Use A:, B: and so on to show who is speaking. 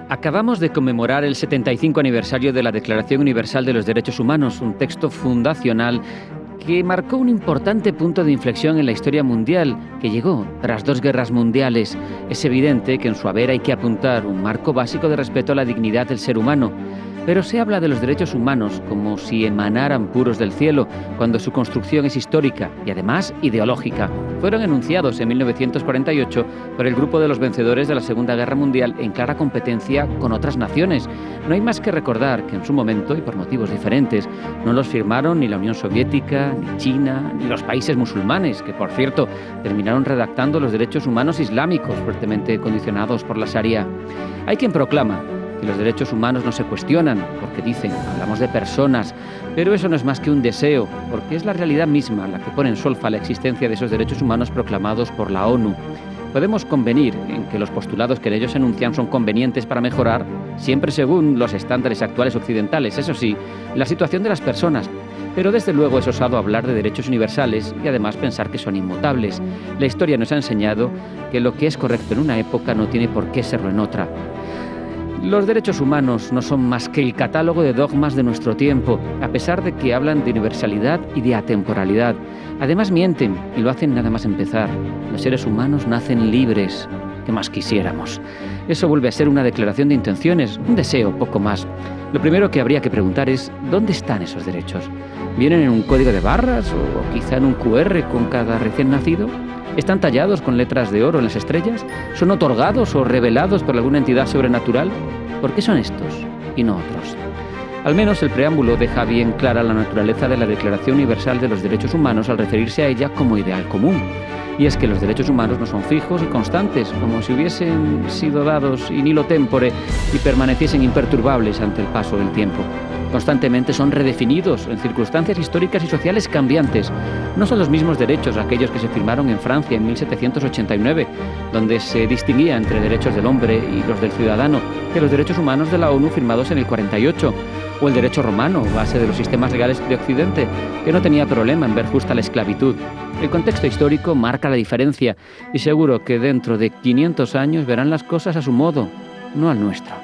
A: Acabamos de conmemorar el 75 aniversario de la Declaración Universal de los Derechos Humanos, un texto fundacional que marcó un importante punto de inflexión en la historia mundial, que llegó tras 2 guerras mundiales. Es evidente que en su haber hay que apuntar un marco básico de respeto a la dignidad del ser humano. Pero se habla de los derechos humanos como si emanaran puros del cielo, cuando su construcción es histórica y además ideológica. Fueron enunciados en 1948 por el grupo de los vencedores de la Segunda Guerra Mundial en clara competencia con otras naciones. No hay más que recordar que en su momento, y por motivos diferentes, no los firmaron ni la Unión Soviética, ni China, ni los países musulmanes, que por cierto terminaron redactando los derechos humanos islámicos, fuertemente condicionados por la Sharia. Hay quien proclama que los derechos humanos no se cuestionan, porque dicen, hablamos de personas, pero eso no es más que un deseo, porque es la realidad misma la que pone en solfa la existencia de esos derechos humanos proclamados por la ONU. Podemos convenir en que los postulados que en ellos se enuncian son convenientes para mejorar, siempre según los estándares actuales occidentales, eso sí, la situación de las personas. Pero desde luego es osado hablar de derechos universales y además pensar que son inmutables. La historia nos ha enseñado que lo que es correcto en una época no tiene por qué serlo en otra. Los derechos humanos no son más que el catálogo de dogmas de nuestro tiempo, a pesar de que hablan de universalidad y de atemporalidad. Además mienten, y lo hacen nada más empezar. Los seres humanos nacen libres. ¿Qué más quisiéramos? Eso vuelve a ser una declaración de intenciones, un deseo, poco más. Lo primero que habría que preguntar es, ¿dónde están esos derechos? ¿Vienen en un código de barras o quizá en un QR con cada recién nacido? ¿Están tallados con letras de oro en las estrellas? ¿Son otorgados o revelados por alguna entidad sobrenatural? ¿Por qué son estos y no otros? Al menos el preámbulo deja bien clara la naturaleza de la Declaración Universal de los Derechos Humanos al referirse a ella como ideal común. Y es que los derechos humanos no son fijos y constantes, como si hubiesen sido dados in illo tempore y permaneciesen imperturbables ante el paso del tiempo. Constantemente son redefinidos en circunstancias históricas y sociales cambiantes. No son los mismos derechos aquellos que se firmaron en Francia en 1789, donde se distinguía entre derechos del hombre y los del ciudadano, que los derechos humanos de la ONU firmados en el 48, o el derecho romano, base de los sistemas legales de Occidente, que no tenía problema en ver justa la esclavitud. El contexto histórico marca la diferencia y seguro que dentro de 500 años verán las cosas a su modo, no al nuestro.